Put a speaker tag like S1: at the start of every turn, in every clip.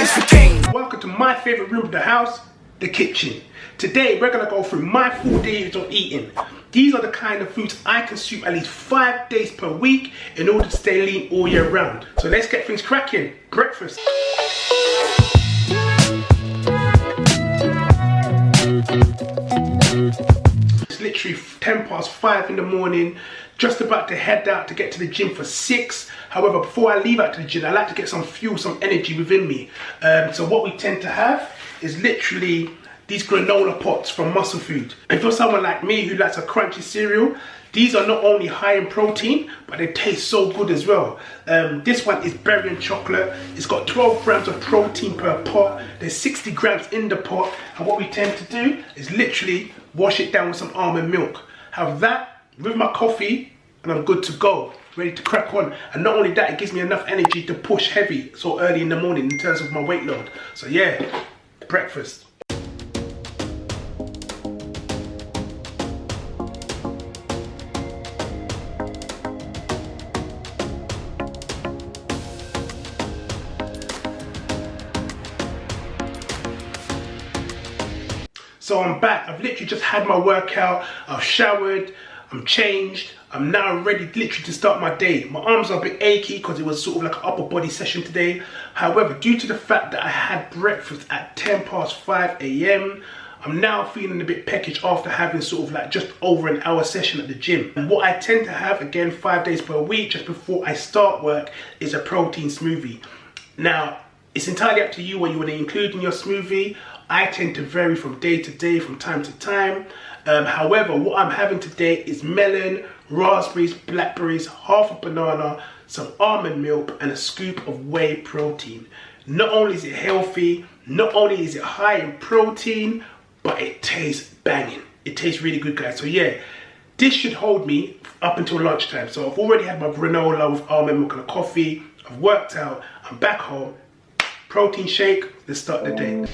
S1: is the king.
S2: Welcome to my favorite room of the house, the kitchen. Today we're gonna go through my 4 days of eating. These are the kind of foods I consume at least 5 days per week in order to stay lean all year round. So let's get things cracking. Breakfast. It's literally 5:10 in the morning. Just about to head out to get to the gym for 6. However, before I leave out to the gym, I like to get some fuel, some energy within me. So what we tend to have is literally these granola pots from Muscle Food. If you're someone like me who likes a crunchy cereal, these are not only high in protein, but they taste so good as well. This one is berry and chocolate. It's got 12 grams of protein per pot. There's 60 grams in the pot. And what we tend to do is literally wash it down with some almond milk. Have that with my coffee and I'm good to go, ready to crack on. And not only that, it gives me enough energy to push heavy so early in the morning in terms of my weight load. So yeah, breakfast. So I'm back. I've literally just had my workout. I've showered, I'm changed. I'm now ready literally to start my day. My arms are a bit achy because it was sort of like an upper body session today. However, due to the fact that I had breakfast at 5:10 a.m, I'm now feeling a bit peckish after having sort of like just over an hour session at the gym. And what I tend to have, again, 5 days per week, just before I start work, is a protein smoothie. Now, it's entirely up to you what you want to include in your smoothie. I tend to vary from day to day, from time to time. However, what I'm having today is melon, raspberries, blackberries, half a banana, some almond milk, and a scoop of whey protein. Not only is it healthy, not only is it high in protein, but it tastes banging. It tastes really good, guys. So yeah, this should hold me up until lunchtime. So I've already had my granola with almond milk and a coffee. I've worked out, I'm back home. Protein shake, let's start the day.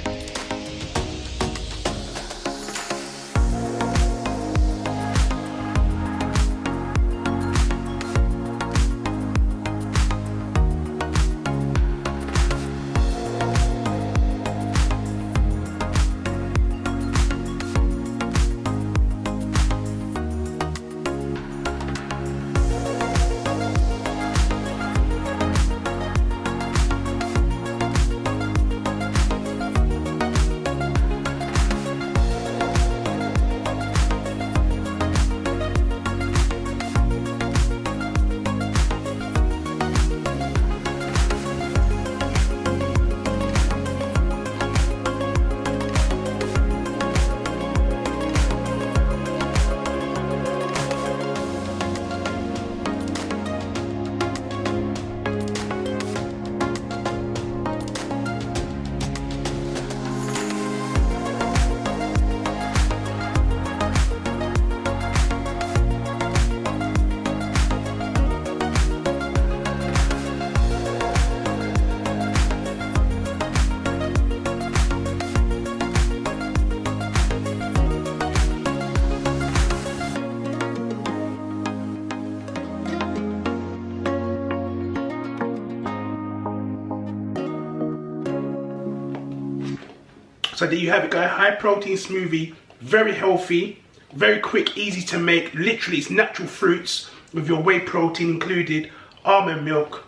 S2: So there you have it, guys. High protein smoothie, very healthy, very quick, easy to make. Literally, it's natural fruits with your whey protein included, almond milk.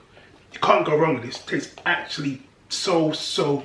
S2: You can't go wrong with this. It tastes actually so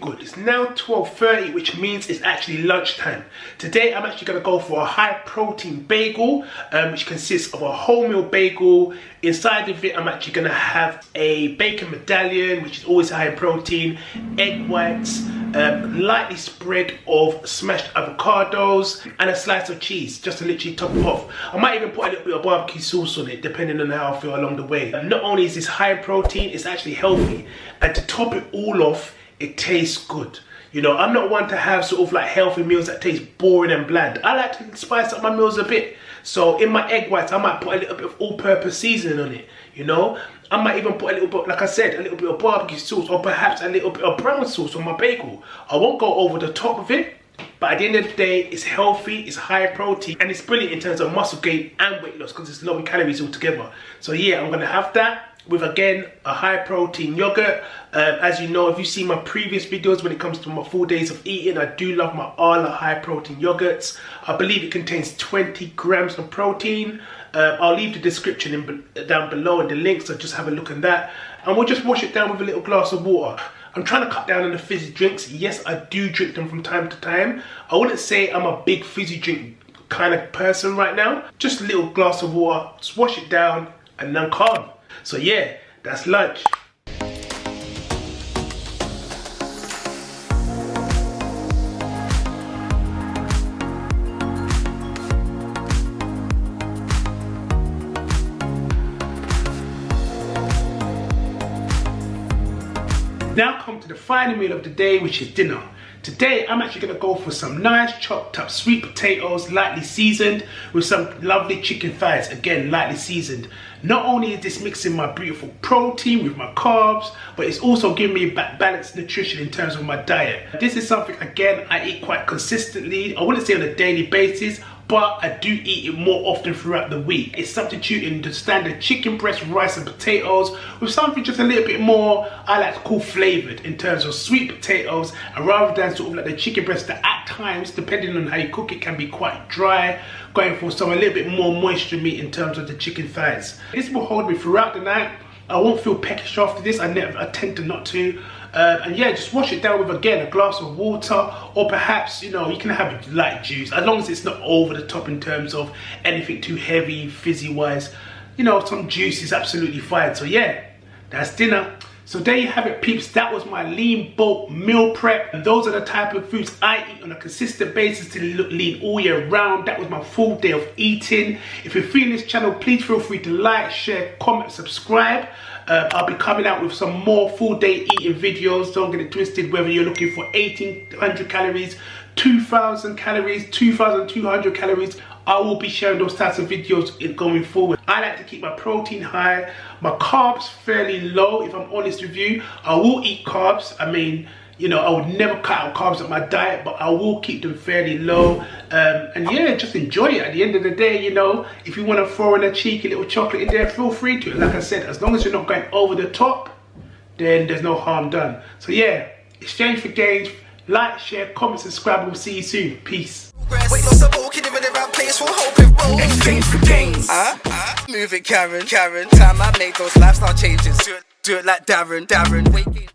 S2: good. It's now 12:30, which means it's actually lunchtime. Today I'm actually going to go for a high protein bagel, which consists of a wholemeal bagel. Inside of it I'm actually going to have a bacon medallion, which is always high in protein, egg whites, lightly spread of smashed avocados, and a slice of cheese just to literally top it off. I might even put a little bit of barbecue sauce on it depending on how I feel along the way. Not only is this high in protein, it's actually healthy, and to top it all off, it tastes good. You know, I'm not one to have sort of like healthy meals that taste boring and bland. I like to spice up my meals a bit. So in my egg whites, I might put a little bit of all-purpose seasoning on it, you know. I might even put a little bit, like I said, a little bit of barbecue sauce, or perhaps a little bit of brown sauce on my bagel. I won't go over the top of it, but at the end of the day, it's healthy, it's high protein, and it's brilliant in terms of muscle gain and weight loss because it's low in calories altogether. So yeah, I'm gonna have that. with, again, a high protein yogurt. As you know, if you've seen my previous videos when it comes to my 4 days of eating, I do love my Arla high protein yogurts. I believe it contains 20 grams of protein. I'll leave the description down below and the link, so just have a look at that. And we'll just wash it down with a little glass of water. I'm trying to cut down on the fizzy drinks. Yes, I do drink them from time to time. I wouldn't say I'm a big fizzy drink kind of person right now. Just a little glass of water, just wash it down, and then calm. So yeah, that's lunch. Now come to the final meal of the day, which is dinner. Today, I'm actually going to go for some nice chopped up sweet potatoes, lightly seasoned, with some lovely chicken thighs, again, lightly seasoned. Not only is this mixing my beautiful protein with my carbs, but it's also giving me balanced nutrition in terms of my diet. This is something, again, I eat quite consistently. I wouldn't say on a daily basis, but I do eat it more often throughout the week. It's substituting the standard chicken breast, rice and potatoes with something just a little bit more, I like to call flavoured, in terms of sweet potatoes, and rather than sort of like the chicken breast that at times, depending on how you cook it, can be quite dry, going for some a little bit more moisture meat in terms of the chicken thighs. This will hold me throughout the night. I won't feel peckish after this. I tend to not to. And yeah, just wash it down with, again, a glass of water, or perhaps, you know, you can have light juice, as long as it's not over the top in terms of anything too heavy, fizzy wise. You know, some juice is absolutely fine. So yeah, that's dinner. So there you have it, peeps. That was my lean bulk meal prep. And those are the type of foods I eat on a consistent basis to look lean all year round. That was my full day of eating. If you're feeling this channel, please feel free to like, share, comment, subscribe. I'll be coming out with some more full day eating videos. Don't get it twisted, whether you're looking for 1800 calories, 2000 calories, 2200 calories. I will be sharing those types of videos going forward. I like to keep my protein high, my carbs fairly low, if I'm honest with you. I will eat carbs. I mean, you know, I would never cut out carbs at my diet, but I will keep them fairly low. And yeah, just enjoy it. At the end of the day, you know, if you want to throw in a cheeky little chocolate in there, feel free to. Like I said, as long as you're not going over the top, then there's no harm done. So yeah, exchange for gains. Like, share, comment, subscribe, and we'll see you soon. Peace.
S1: Exchange for gains. Move it, Karen. Time I make those lifestyle changes. Do it like Darren. Waking.